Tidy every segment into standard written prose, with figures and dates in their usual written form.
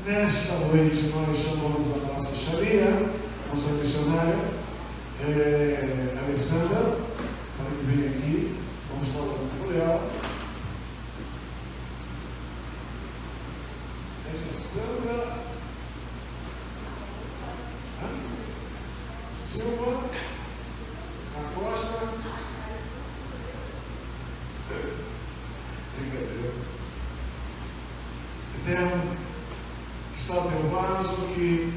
Nesta noite nós chamamos a nossa charia, nossa missionária, Alessandra, para que venha aqui. Vamos falar com ela. Alessandra Silva Acosta. Brincadeira. Eterno, que está o teu vaso que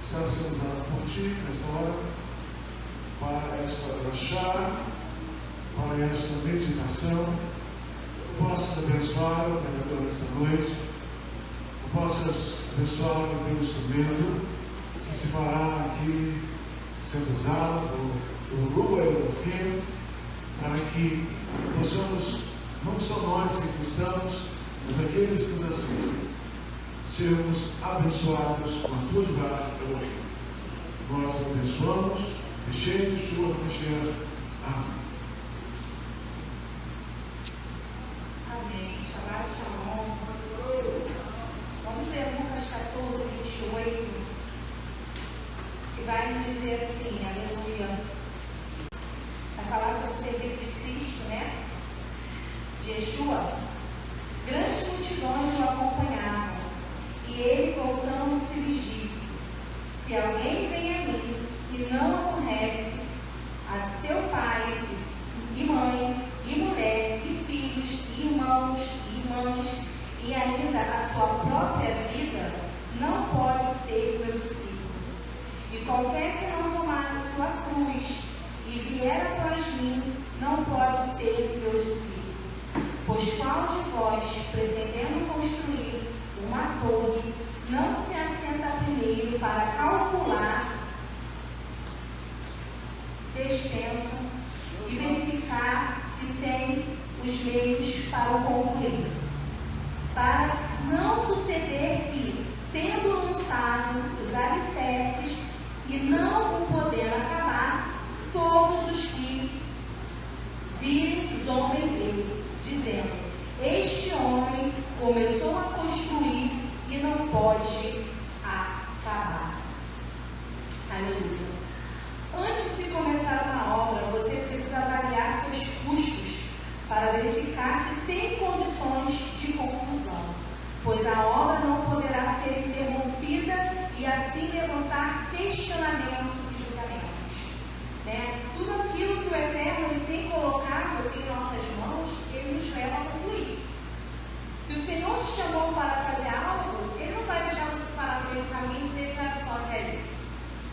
está sendo usado por ti nessa hora, para esta brachá, para esta meditação. Tu possas abençoar o Criador nessa noite, tu possas abençoar o teu instrumento que se fará aqui sendo usado por Ruba Elohim, para que possamos, não só nós que estamos, mas aqueles que nos assistem, sermos abençoados com a tua graça, Elohim. Nós te abençoamos, enchendo sua Mashiach. Amém. Amém. Shabbat Shalom. Vamos ler Lucas 14, 28, que vai nos dizer assim, aleluia. Vai falar sobre o serviço de Cristo, né? De Yeshua. Grandes multidões o acompanhavam, e ele, voltando-se, lhes disse: se alguém vem a mim e não aborrece a seu pai e mãe, e mulher, e filhos, e irmãos, e irmãs, e ainda a sua própria vida, não pode ser meu discípulo. E qualquer que não tomar a sua cruz e vier após mim, não pode ser meu discípulo. Pois qual de vós, pretendendo construir uma torre, não se assenta primeiro para calcular despensa e verificar se tem os meios para o concluir, para não suceder que, tendo lançado os alicerces e não o poder acabar, todos os que virem zombem dele, dizendo: este homem começou a construir e não pode acabar. Aleluia. Antes de começar uma obra, você precisa avaliar seus custos para verificar se tem condições de conclusão, pois a obra não poderá ser interrompida e assim levantar questionamentos e julgamentos. Né? Tudo aquilo que o Eterno ele tem colocado em nossas mãos, ele nos leva a concluir. Se o Senhor te chamou para fazer algo, ele não vai deixar você parar no meio do caminho e dizer que vai só até ali.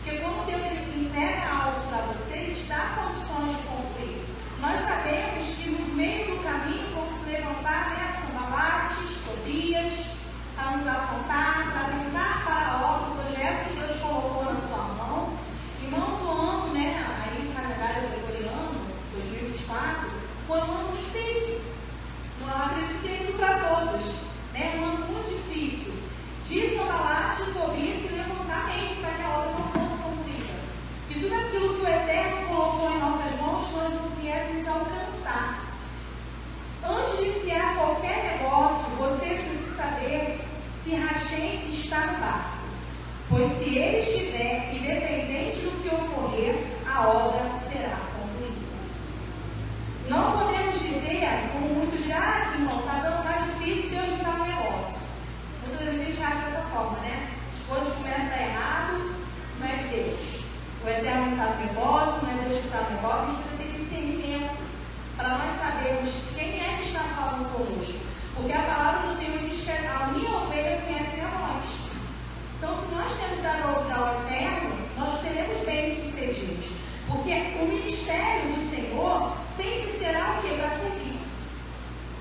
Porque quando Deus ele entrega algo para você, ele te dá condições de concluir. Nós sabemos que no meio do caminho vão se levantar, né, Sanbalates, Tobias, para nos apontar, para tentar para a obra, o projeto que Deus colocou na sua mão. Irmãos, o ano, né, aí no calendário gregoriano, 2024, foi um ano muito difícil. Não acredito que tenha sido para todos, né? Um ano muito difícil. De Sanbalates e Tobias se levantar mesmo para que a obra não fosse concluída. E tudo aquilo que o Eterno colocou em nossas mãos, nós não viéssemos alcançar. Antes de iniciar qualquer negócio, você precisa saber se Hashem está no barco. Pois se ele estiver, independente do que ocorrer, a obra será concluída. Não podemos dizer, como muitos já, irmão, está dando mais difícil, Deus não está no negócio. Muitas vezes a gente acha dessa forma, né? As coisas começam a dar errado, não é Deus. O Eterno não está no negócio, não é Deus que está no negócio, a gente precisa ter discernimento para nós sabermos quem é que está falando conosco. Porque a palavra do Senhor diz que a minha ovelha conhece a voz. Então, se nós temos dado ouvido ao Eterno, nós seremos bem-sucedidos. Porque o ministério do Senhor sempre será o quê? Para servir.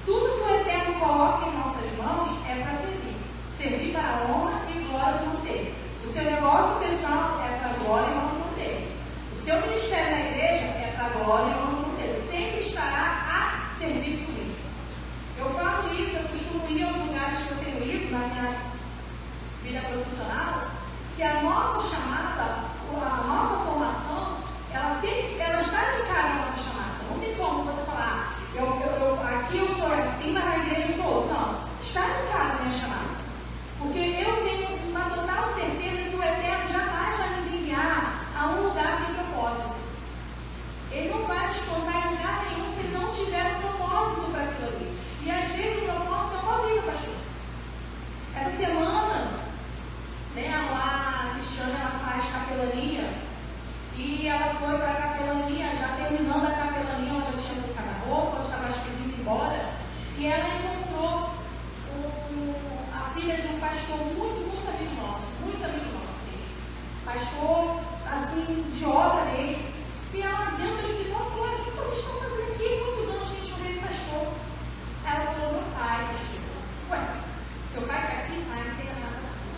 Tudo que o Eterno coloca em nossas mãos é para servir. Servir para a honra e glória do nome dele. O seu negócio pessoal é para a glória e honra do nome dele. O seu ministério na igreja é para a glória e honra do nome dele. Sempre estará a serviço dele. Eu falo isso, eu costumo ir aos lugares que eu tenho ido na minha vida profissional, que a nossa chamada, a nossa formação, ela está ligada à nossa chamada. Não tem como você falar, aqui eu sou assim, mas na igreja eu sou outro. Não, está ligada à minha chamada. Porque eu tenho filha de um pastor muito amigo nosso mesmo. Pastor, assim, de obra mesmo. E ela dentro do hospital falou: o que vocês estão fazendo aqui? Quantos anos que a gente não vê esse pastor? Ela falou: meu pai, pastor. Ué, teu pai está aqui? Ah, não tem nada aqui.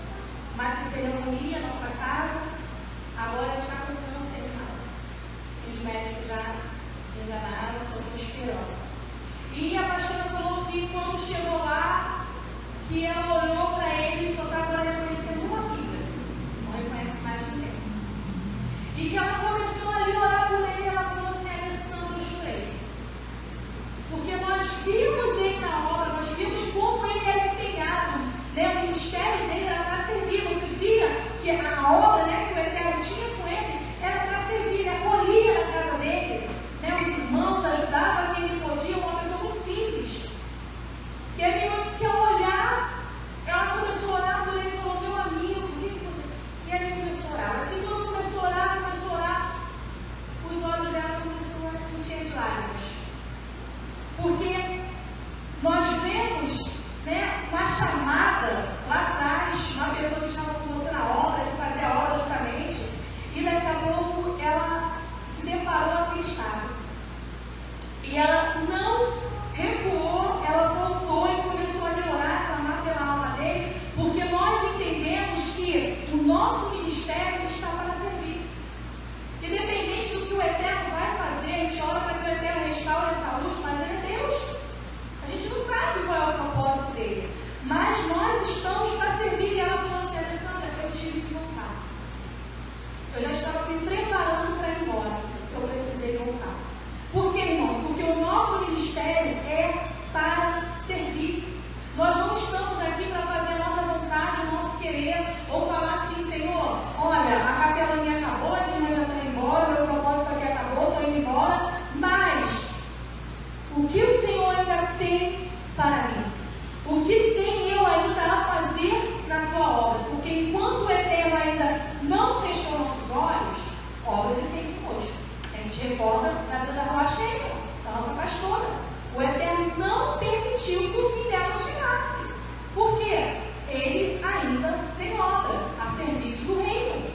Mas que pneumonia, não tratava, agora está com câncer. Os médicos já enganaram, só estou esperando. E a pastora falou que quando chegou lá, que ela olhou para ele e só estava reconhecendo uma filha. Não reconhece mais ninguém. E que ela começou ali a orar por ele, ela falou assim: Alessandra, eu chorei. Porque nós vimos ele na obra, nós vimos como ele era empenhado, né? O ministério dele era para servir. Você via que a obra, né, que o Eterno tinha com ele era para servir, ele acolhia na casa dele, né? Os irmãos ajudavam quem ele podia, uma pessoa muito simples. E a minha irmã disse que ao olhar, ela começou a orar por ele e falou: meu amigo, por que você... E aí ele começou a orar. Assim, quando começou a orar, os olhos dela começaram a encher de lágrimas. Porque nós vemos, né, uma chamada lá atrás, uma pessoa que estava com você na obra, de fazer a obra justamente, e daqui a pouco ela se deparou naquele estado. E ela não recuou, ela voltou e começou a orar, a clamar pela alma dele, porque nós entendemos que o nosso ministério está para servir. Independente do que o Eterno vai fazer, a gente ora para que o Eterno restaure a saúde, mas ele é Deus. A gente não sabe qual é o propósito dele. Mas nós estamos para servir. E ela falou assim: Alessandra, eu tive que voltar. Eu já estava me preparando para ir embora. Eu precisei voltar. Por quê, irmãos? Porque o nosso ministério é para servir. Nós não estamos aqui para fazer a nossa vontade, o nosso querer, ou falar assim: Senhor, olha, a capelaninha acabou, a irmã já está embora, meu propósito aqui acabou, estou indo embora. Mas o que o Senhor ainda tem para mim? O que tem eu ainda a fazer na tua obra? Porque enquanto o Eterno ainda não fechou nossos olhos, a obra ele tem conosco. A gente recorda da vida da Rua Cheia, da nossa pastora. O Eterno não permitiu que o fim dela chegasse. Por quê? Ele ainda tem obra a serviço do reino.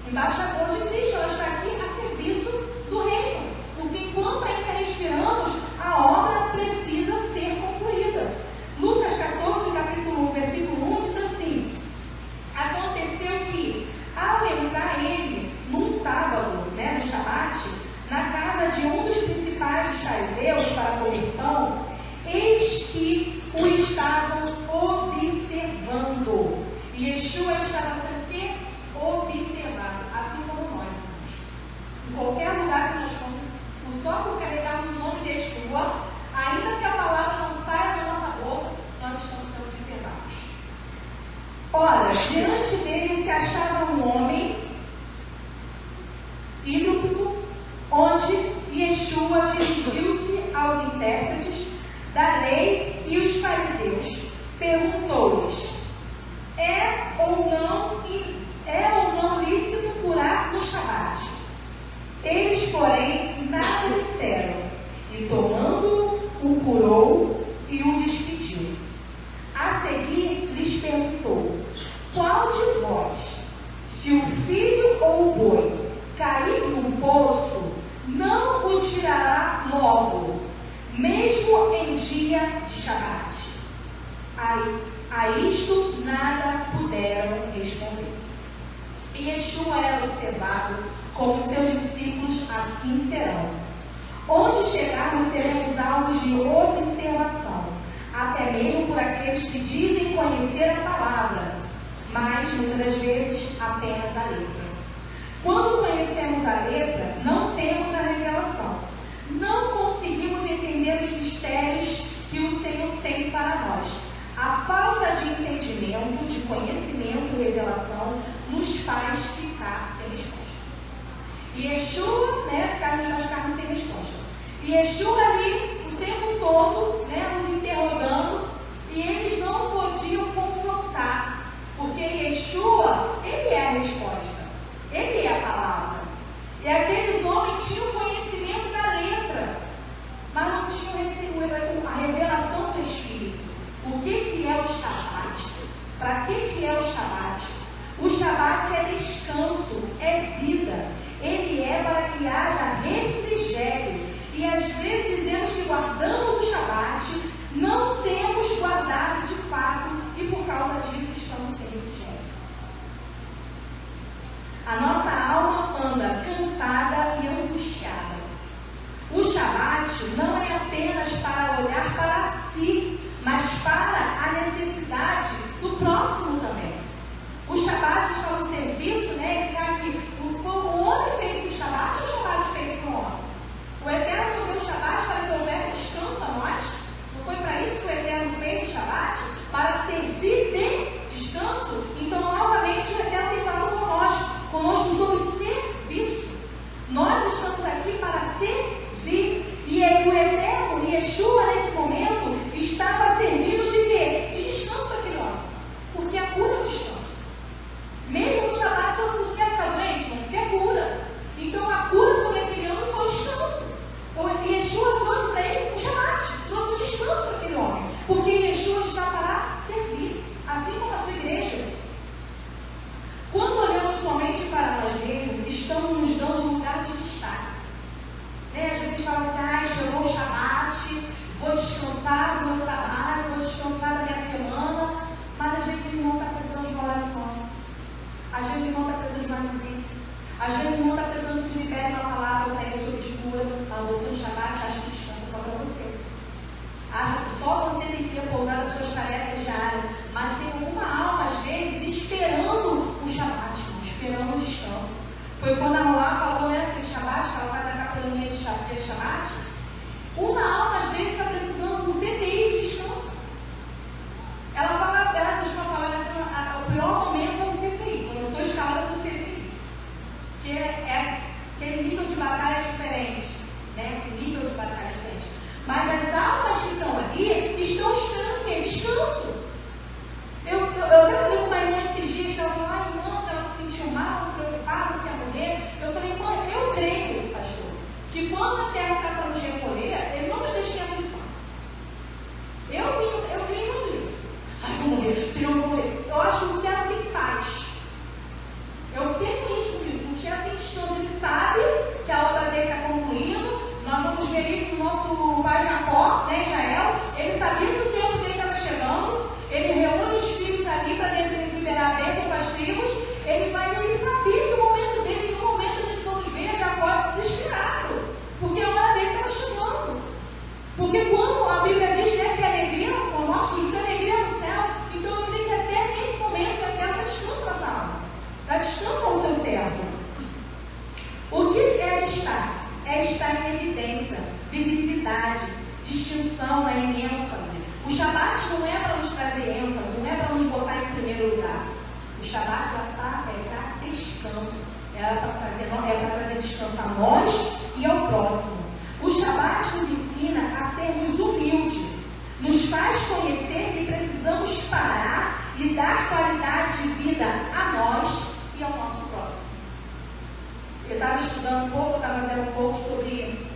Embaixador de Cristo, ela está aqui a serviço do reino. Porque enquanto ainda respiramos, a obra precisa ser concluída. Lucas 14, capítulo 1, versículo 1 diz assim: aconteceu que, ao entrar ele num sábado, né, no Shabat, na casa de um dos principais dos fariseus para comer pão, eis que o estavam observando. E Yeshua estava sendo observado, assim como nós, irmãos. Em qualquer lugar que nós formos, só por carregarmos o nome de Yeshua, ainda que a palavra não saia da nossa boca, nós estamos sendo observados. Ora, diante dele se achava um homem hídroco, onde Yeshua dirigiu-se aos intérpretes da lei e os fariseus. Perguntou-lhes: é ou não lícito curar no Shabat? Eles, porém, nada disseram, e tomando-o, o curou e o despediu. A seguir, lhes perguntou: qual de vós, se o filho ou o boi cair no poço, não o tirará logo, mesmo em dia de Shabat? A isto nada puderam responder. E Yeshua era observado, como seus discípulos assim serão. Onde chegarmos, seremos alvos de observação, até mesmo por aqueles que dizem conhecer a palavra, mas muitas das vezes apenas a letra. Quando conhecemos a letra, não temos a revelação. Não conseguimos entender os mistérios que o Senhor tem para nós. A falta de entendimento, de conhecimento e revelação nos faz ficar sem resposta. E Yeshua, né, nós ficarmos sem resposta. E Yeshua ali, o tempo todo, né, nos interrogando, e eles não podiam confrontar, porque Yeshua, ele é a resposta, ele é a palavra. E aqueles homens tinham conhecimento da letra, mas não tinham recebido a revelação do Espírito. O que é o Shabat? Shabat é descanso, é vida. Ele é para que haja refrigério. E às vezes dizemos que guardamos o Shabat, não temos guardado de fato e por causa disso estamos sem refrigério. A nossa alma anda cansada e angustiada. O Shabat não é apenas para olhar para si, mas para a necessidade do próximo também. O Shabat está no serviço, né? Ele está aqui. O homem feito para o Shabat ou o Shabat feito para o homem? O Eterno não deu o Shabat para que houvesse descanso a nós? Não foi para isso que o Eterno fez o Shabat? Para servir de descanso? Então, novamente, o Eterno tem falado conosco. Conosco somos serviço. Nós estamos aqui para servir. E o Eterno, Yeshua, nesse momento, estava servindo de quê? De descanso para aquele homem. Porque a cura é o descanso. Mesmo no Shabat, todo mundo quer ficar doente, não quer cura. Então, a cura sobre aquele homem foi o descanso. O Yeshua trouxe para ele o Shabat, trouxe o descanso para aquele homem. Porque Yeshua está para servir, assim como a sua igreja. Quando olhamos somente para nós mesmos, estamos nos dando um lugar de destaque. Né? Às vezes fala assim, chegou o Shabat, vou descansar do meu trabalho, vou descansar da minha semana, mas às vezes o irmão está precisando de uma oração. Às vezes o irmão está precisando de uma visita. Às vezes o irmão está precisando que tu libere uma palavra para ele sobre de cura. Você no Shabat acha que descansa só para você. Acha que só você tem que repousar das suas tarefas diárias. Mas tem alguma alma, às vezes, esperando o Shabat, esperando o descanso. Foi quando a Moá falou, né, aquele Shabat, que ela faz a capelania de Shabat. Uma alma, às vezes, está precisando de um CTI de descanso. Ela costuma falar assim, o pior momento é o CTI, quando eu estou escalada no CTI. Que é aquele nível de batalha diferente, né? Nível de batalha diferente. Mas as almas que estão ali estão esperando o quê? Descanso. Eu falei com uma irmã esses dias que ela falou, irmã, ela se sentiu mal, preocupada se ia morrer. Eu falei, irmã, eu creio, pastor, que quando a terra está para nos recolher, ele não nos deixa em aflição. Eu creio muito nisso. Ai, vou morrer, se não vou morrer. Eu acho que o céu tem paz. Eu tenho isso comigo. O céu tem descanso. Ele sabe que a obra dele está concluindo. Nós vamos ver isso no nosso pai Jacó, né, Israel. Ele sabia que o tempo dele estava chegando. Ele reúne os filhos ali para liberar a bênção para as tribos. Ele sabia que o momento dele, no momento que vamos ver, Jacó desesperado. Porque a hora dele estava chegando. Porque quando a Bíblia diz, né, que a alegria, o nosso Cristo, a alegria no céu, então eu creio que até nesse momento a terra dá descanso nessa alma. Dá descanso ao seu servo. O que é destaque? É estar em evidência, visibilidade, distinção, é em ênfase. O Shabat não é para nos trazer ênfase, não é para nos botar em primeiro lugar. O Shabat é para descanso. É para trazer descanso a nós e ao próximo. O Shabat nos ensina a sermos humildes. Nos faz conhecer que precisamos parar e dar qualidade de vida a nós e ao nosso próximo. Eu estava estudando um pouco, eu estava vendo um pouco sobre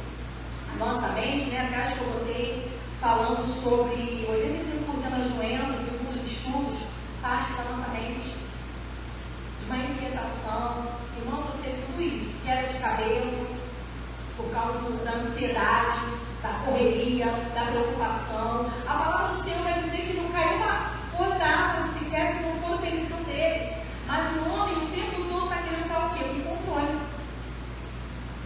a nossa mente, né? Atrás que eu botei falando sobre 85% das doenças, segundo os estudos, parte da nossa mente, de uma inquietação, irmão, você tudo isso, queda de cabelo, por causa da ansiedade, da correria, da preocupação. A palavra do Senhor vai dizer que não caiu uma outra árvore sequer se não for a permissão dele. Mas o homem o tempo todo está querendo estar o quê? Com controle.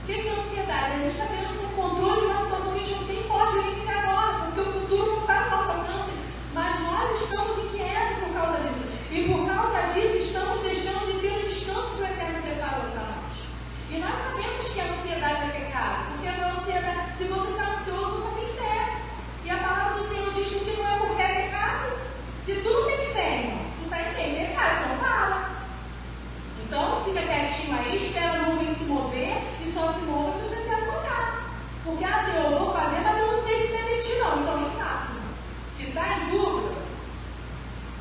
O que é ansiedade? A gente está querendo com controle de uma situação que a gente não tem pode gerenciar agora, porque o futuro não está no nosso alcance. Mas nós estamos inquietos por causa disso. E por causa disso estamos deixando de ter o descanso que o Eterno preparou para nós. E nós sabemos que a ansiedade é pecado, porque a ansiedade, se você está ansioso, você está sem fé. E a palavra do Senhor diz que o que não é por fé é pecado. Se tu não tem fé, irmão, se tu está em pecado, então para. Então fica quietinho aí, espera a nuvem se mover e só se mova se você quer tocar. Porque assim, eu vou fazer, mas eu não sei se é de ti não, então nem faça. Se está em dúvida,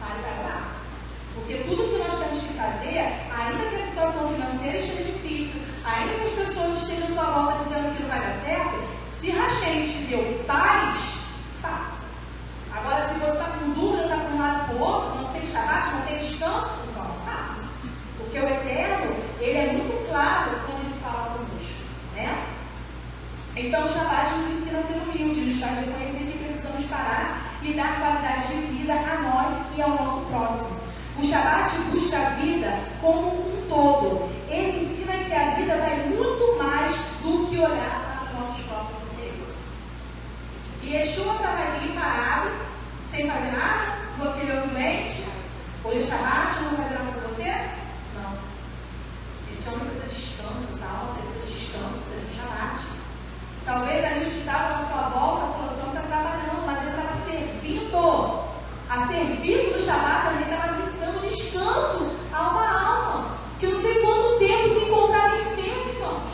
pare para orar. Porque tudo que nós temos que fazer, ainda que a situação financeira esteja difícil, ainda que as pessoas estejam à sua volta dizendo que não vai dar certo, se a gente deu paz, faça. Agora, se você está com dúvida, está para um lado para o outro, não tem Shabat, não tem descanso, então faça. Porque Porque o Eterno, ele é muito claro quando ele fala conosco, né? Então o Shabat nos ensina a ser humilde, nos faz reconhecer que precisamos parar e dar qualidade de vida a nós e ao nosso próximo. O Shabat busca a vida como um todo. Ele ensina que a vida vai muito mais do que olhar para os nossos próprios interesses. E Yeshua estava ali parado, sem fazer nada, com aquele ambiente. Hoje o Shabat não vai fazer nada por você? Não. Esse homem precisa de descanso, essa alma precisa de descanso, precisa de Shabat. Talvez ali os que estavam à sua volta, a população está trabalhando, mas ele estava servindo. A serviço do Shabat, ele estava dando descanso a uma alma que eu não sei quanto tempo se encontrava enfermo, irmãos.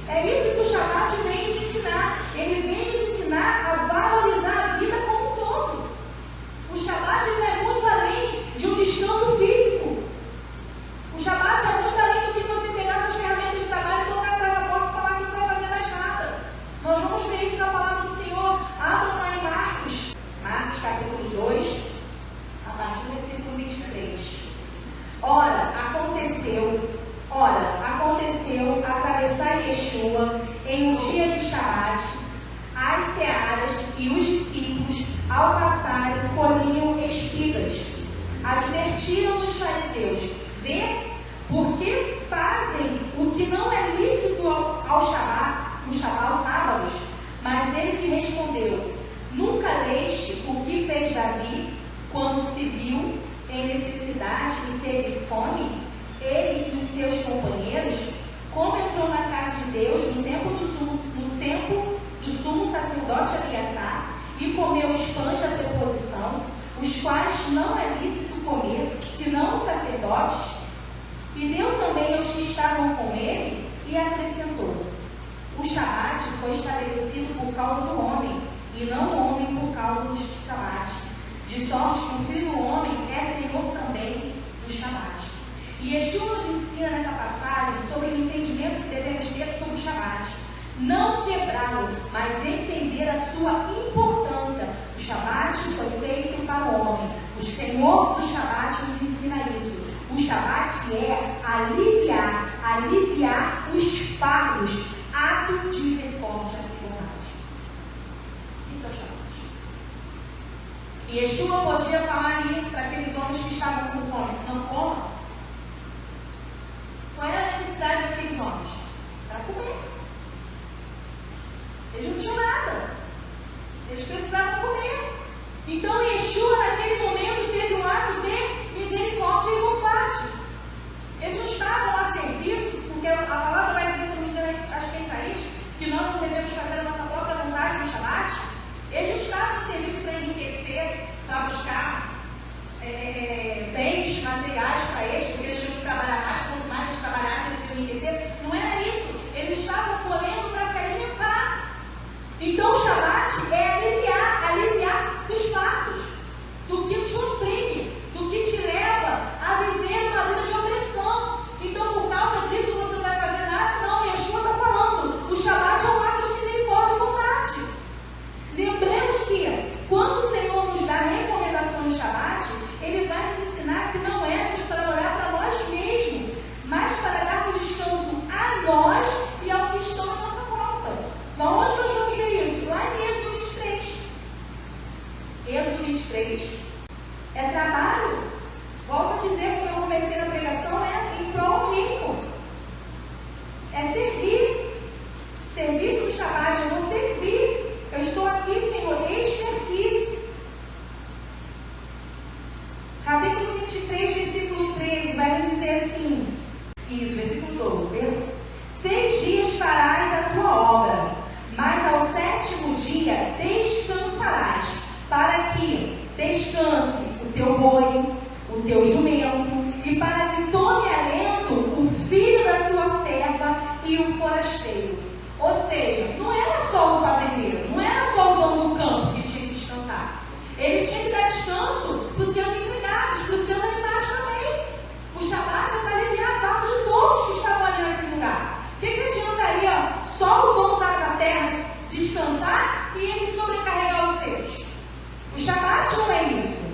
É isso que o Shabat vem nos ensinar. Ele vem nos ensinar a valorizar a vida como um todo. O Shabat é muito além de um descanso físico. O Shabat é muito além do que você pegar suas ferramentas de trabalho e colocar atrás da porta e falar que não vai fazer mais nada. Nós vamos ver isso na palavra do Senhor. Abram lá em Marcos capítulo 2, a partir do versículo 23. Ora, aconteceu atravessar Yeshua em um dia de Shabat, as searas e os discípulos, ao passarem, colhiam espigas. Advertiram os fariseus: vê, por que fazem o que não é lícito ao Shabat, aos sábados? Mas ele lhe respondeu: nunca leste o que fez Davi quando se viu em necessidade e teve fome? Ele e os seus companheiros, como entrou na casa de Deus no tempo do sumo sacerdote Abiatar e comeu os pães da preposição, os quais não é lícito comer, senão os sacerdotes, e deu também aos que estavam com ele, e acrescentou: o Shabat foi estabelecido por causa do homem, e não o homem por causa do Shabat, de sorte que o Filho do Homem é Senhor também do Shabat. E Yeshua nos ensina nessa passagem sobre o entendimento que devemos ter sobre o Shabat. Não quebrá-lo, mas entender a sua importância. O Shabat foi feito para o homem. O Senhor do Shabat nos ensina isso. O Shabat é aliviar os fardos, ato de misericórdia e bondade. Isso é o Shabat. E Yeshua podia falar ali para aqueles homens que estavam com fome: não comam. Qual era a necessidade daqueles homens? Para comer. Eles não tinham nada. Eles precisavam comer. Então Yeshua naquele momento teve um ato de misericórdia e bondade. Eles não estavam a serviço, porque a palavra vai dizer, se não me engano, acho que é Isaías, que nós não devemos fazer a nossa própria vontade no Shabat. Eles não estavam a serviço para enriquecer, para buscar bens materiais para eles, porque eles tinham que trabalhar mais, quanto mais eles trabalhassem, eles iam enriquecer. Não era isso. Eles estavam colhendo para se alimentar. Então o Shabat é aliviar dos fardos, do que te oprime, do que te leva a viver uma vida de opressão. Então, por causa disso, você não vai fazer nada? Não, Yeshua está falando. O Shabat é um ato de misericórdia e bondade. Lembremos que, quando o Senhor nos dá recomendações de Shabat, Ele vai nos ensinar que não é para olhar para nós mesmos, mas para darmos descanso a nós e ao que estão à nossa volta. Onde nós vamos ver isso? Lá em Êxodo 23. Êxodo 23 é trabalho. Volto a dizer, como eu comecei na pregação, é em prol do reino. É servir. Servir do Shabat, eu vou servir. Eu estou aqui, Senhor, eis-me aqui. Capítulo 23, versículo 13, vai nos dizer assim. Isso, versículo 12, viu? 6 dias farás a tua obra, mas ao 7º dia descansarás, para que descanse o teu boi, o teu jumento, e para que tome alento o filho da tua serva e o forasteiro. Ou seja, não era só o fazendeiro, não era só o dono do campo que tinha que descansar. Ele tinha que dar descanso para os seus empregados, para os seus animais também. O Shabat é para aliviar a falta de todos que estavam ali naquele lugar. O que adiantaria só o dono da terra descansar e ele sobrecarregar os seus? O Shabat não é isso.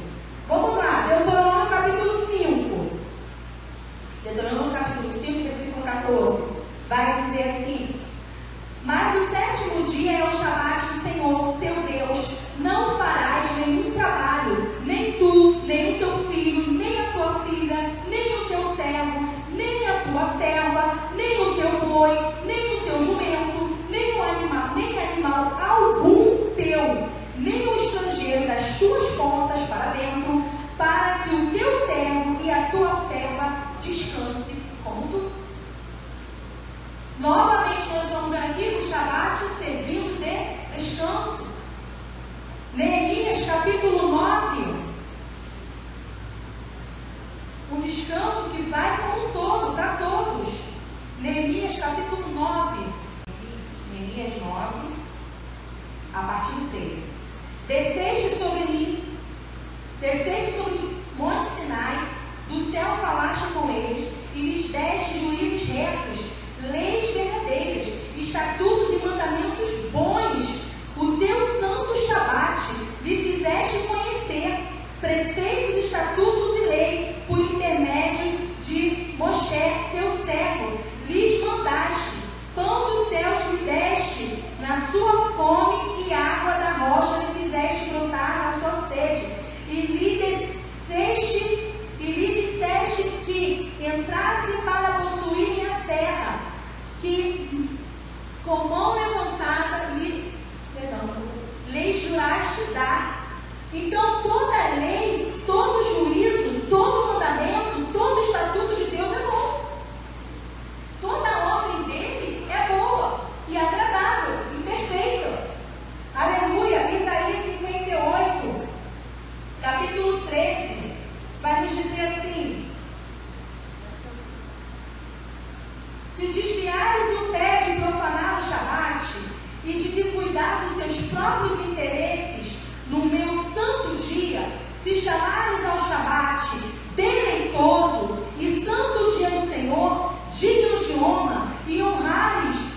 Vamos lá, Deuteronômio capítulo 5. Deuteronômio desceste sobre o monte Sinai, do céu falaste com eles, e lhes deste juízos retos, leis verdadeiras, estatutos e mandamentos bons. O teu santo Shabat lhe fizeste conhecer, preceitos, estatutos e lei, por intermédio de Moshe, teu servo, lhes mandaste. Pão dos céus lhe deste, na sua fome, e água da rocha lhe fizeste brotar na sua sede, e lhe disseste que entrasse para possuírem a terra, que com mão levantada lhe juraste dar. Então toda lei, todo juízo, todo mandamento, todo estatuto de Deus é bom. Toda a ordem dele é boa e agradável e perfeita. Aleluia! Isaías 58, capítulo 13, vai nos dizer assim: se desviares o pé de profanar o Shabat e de te cuidar dos seus próprios interesses no meu santo dia, se chamares ao Shabat deleitoso e santo dia do Senhor, digno de honra, e honrares,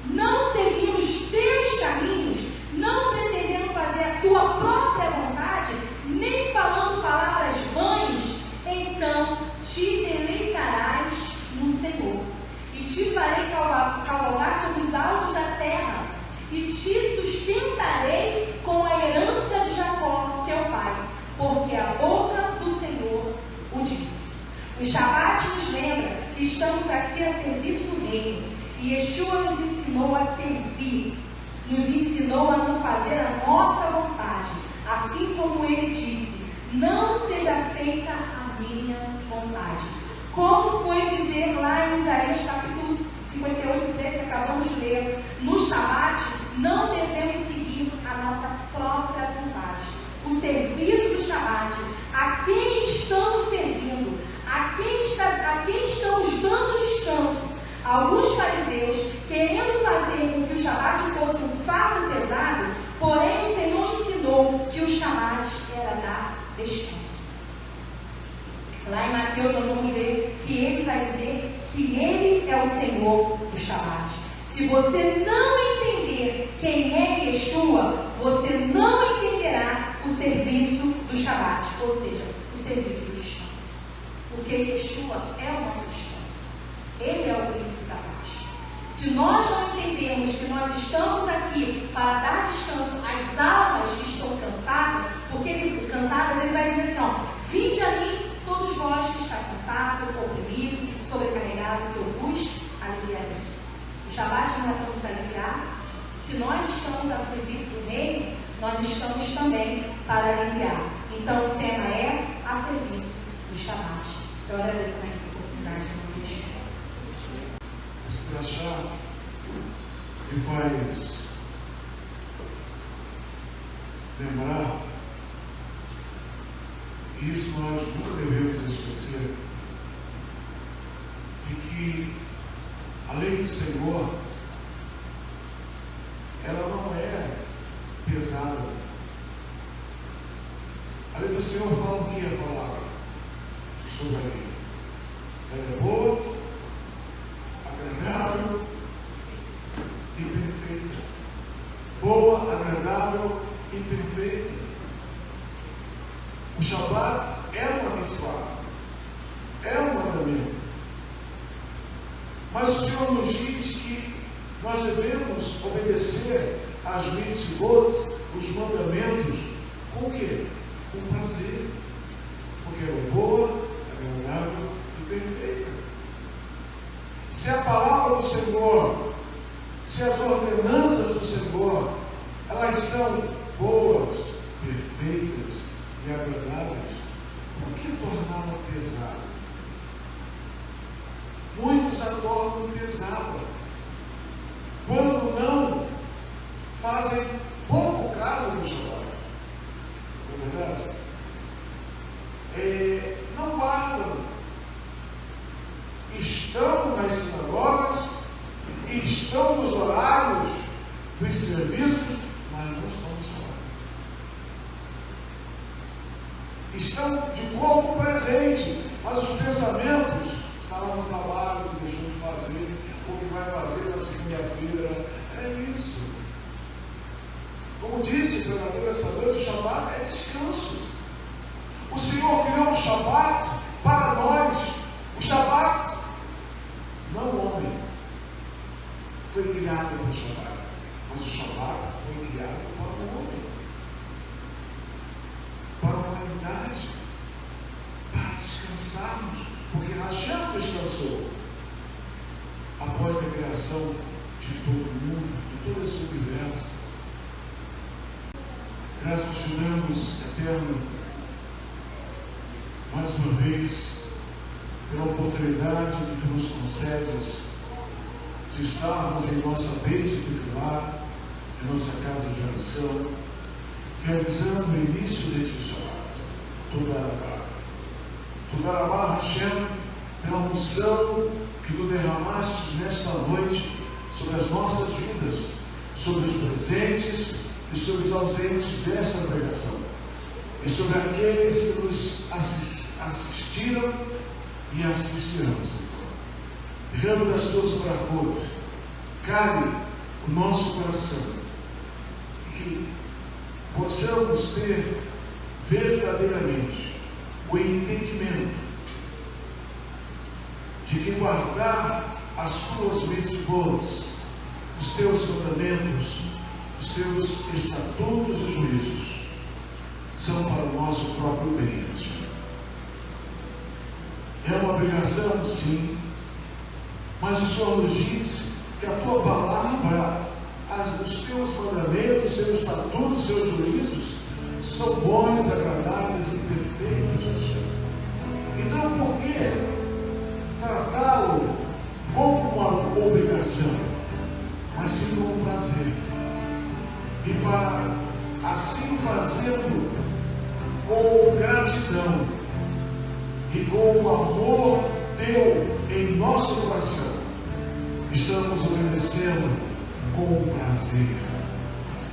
não seguir os teus caminhos, não pretendendo fazer a tua própria vontade, nem falando palavras vãs, então te deleitarás no Senhor, e te farei cavalgar sobre os altos da terra, e te sustentarei com a herança de Jacó, teu pai, porque a boca do Senhor o disse. O Shabat nos lembra que estamos aqui a serviço do reino, e Yeshua nos ensinou a servir, nos ensinou a não fazer a nossa vontade, assim como ele disse: não seja feita a minha vontade. Como foi dizer lá em Isaías capítulo 58, 13, acabamos de ler, no Shabat não devemos seguir a nossa própria vontade. O serviço do Shabat, a quem estamos servindo, a quem estamos dando descanso. Alguns fariseus, querendo fazer com que o Shabat fosse um fardo pesado, porém o Senhor ensinou que o Shabat era dar descanso. Lá em Mateus nós vamos ver que ele vai dizer que ele é o Senhor do Shabat. Se você não entender quem é Yeshua, você não entenderá o serviço do Shabat, ou seja, o serviço do descanso. Porque Yeshua é o nosso descanso. Ele é o príncipe da paz. Se nós não entendemos que nós estamos aqui para dar descanso às almas que estão cansadas, porque ele vai dizer assim, ó: vinde a mim, todos vós que estáis cansados, oprimidos, sobrecarregados, que eu vos aliviarei. O Shabat não é para nos aliviar. Se nós estamos a serviço do reino, nós estamos também para aliviar. Então o tema é a serviço do Shabat. Eu agradeço a oportunidade de Yeshua. Esse crachá me faz lembrar, e isso nós nunca devemos esquecer, de que a lei do Senhor, ela não é pesada. A lei do Senhor fala o que é a palavra sobre a lei. Ela é boa, agradável e perfeita. Boa, agradável e perfeita. O Shabat é uma mitzvah, é um mandamento. Mas o Senhor nos diz que nós devemos obedecer às mitzvot, os mandamentos, com o quê? Com prazer. Porque ela é boa, agradável e perfeita. Se a palavra do Senhor, se as ordenanças do Senhor, elas são boas, perfeitas e agradáveis, por que torná-la pesada? Muitos a tornam pesada quando não fazem pouco caso do Shabat. Não é verdade? Não guardam, estão nas sinagogas, estão nos horários dos serviços, mas não estão no Shabat. estão de corpo presente, mas os pensamentos estão lá no trabalho, que deixou de fazer, o que vai fazer na segunda-feira. É isso. Como disse o pregador essa noite, o Shabat é descanso. O Senhor criou o Shabat para nós. O Shabat, não o homem, foi criado para o Shabat, mas o Shabat foi criado para o homem, para a humanidade, para descansarmos, porque Hashem descansou após a criação de todo mundo, de todo esse universo. Graças te damos, Eterno, mais uma vez, pela oportunidade que tu nos concedes de estarmos em nossa base titular, em nossa casa de oração, realizando o início deste Shabat. Tudarabá, Hashem, pela unção que tu derramaste nesta noite sobre as nossas vidas, sobre os presentes e sobre os ausentes desta pregação, e sobre aqueles que nos assistiram e assistirão, Senhor. Derrama das tuas bravos, cale o nosso coração, que possamos ter verdadeiramente o entendimento de que guardar as tuas mitzvot, os teus mandamentos, os teus estatutos e juízos, são para o nosso próprio bem. É uma obrigação, sim, mas o Senhor nos diz que a tua palavra, os teus mandamentos, os teus estatutos, os teus juízos, são bons, agradáveis e perfeitos. Então, por que tratá-lo como uma obrigação, mas sim como um prazer? E para assim fazendo com gratidão e com o amor teu em nosso coração, estamos obedecendo com prazer.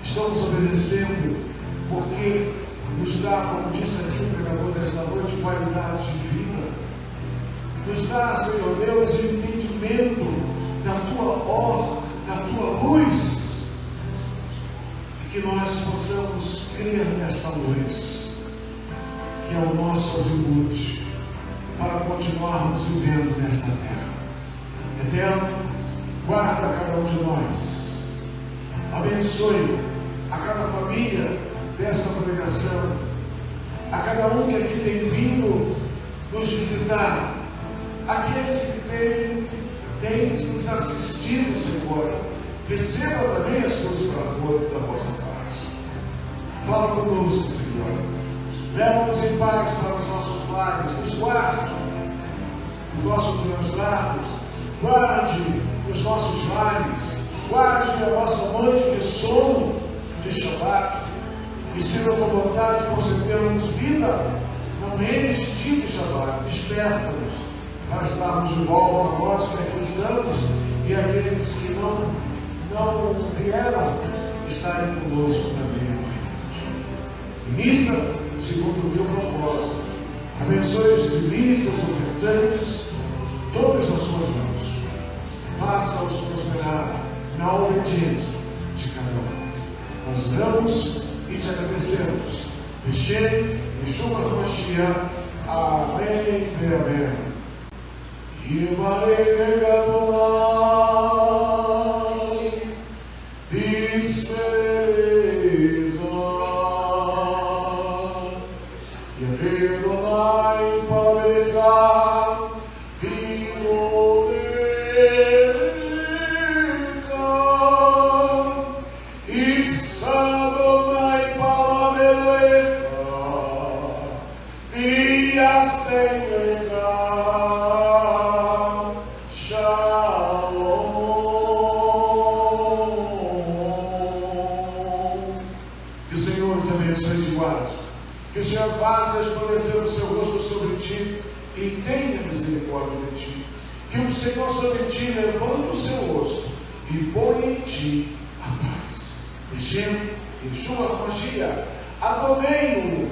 Estamos obedecendo porque nos dá, como disse aqui o pregador desta noite, qualidade de vida. Nos dá, Senhor Deus, o entendimento da tua ordem, da tua luz, e que nós possamos crer nesta luz, que é o nosso azimuth, para continuarmos vivendo nesta terra. Eterno, guarda cada um de nós, abençoe a cada família dessa pregação, a cada um que aqui tem vindo nos visitar, aqueles que têm nos assistido, Senhor, receba também as tuas bravos da vossa parte. Fala conosco, Senhor, leva-nos em paz para os nossos lares, nos guarde nos nossos teus lares, guarde os nossos lares, guarde a nossa noite de sono, de Shabat, e seja com vontade concedermos vida, não este tipo de Shabat, desperta-nos para estarmos de volta, nós que aqui estamos e aqueles que não vieram estarem conosco também. Missa segundo o meu propósito. Abençoe os divisas, os ofertantes, todos nas suas mãos. Faça-os prosperar na obediência de cada um. Nós oramos e te agradecemos. Hashem, Yeshua HaMashiach. Amém e amém. Yivarech Adonai Bismillah, Yehi Adonai Parecha Vimonecha, Isa Adonai Parecha V'yasecha. Que o Senhor faça resplandecer o seu rosto sobre ti e tenha misericórdia de ti. Que o Senhor sobre ti levante o seu rosto e ponha em ti a paz. Hashem, Yeshua HaMashiach, Adonai,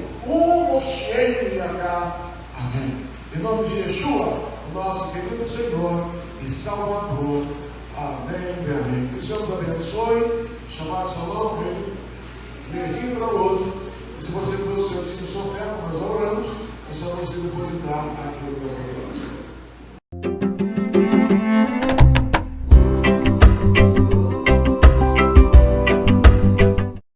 Amém. Em nome de Yeshua, o nosso querido Senhor e Salvador. Amém e amém. Que o Senhor nos abençoe. Shabbat Shalom, rir para o outro. E se você for o seu time solteiro, nós oramos, é só você depositar aquilo que eu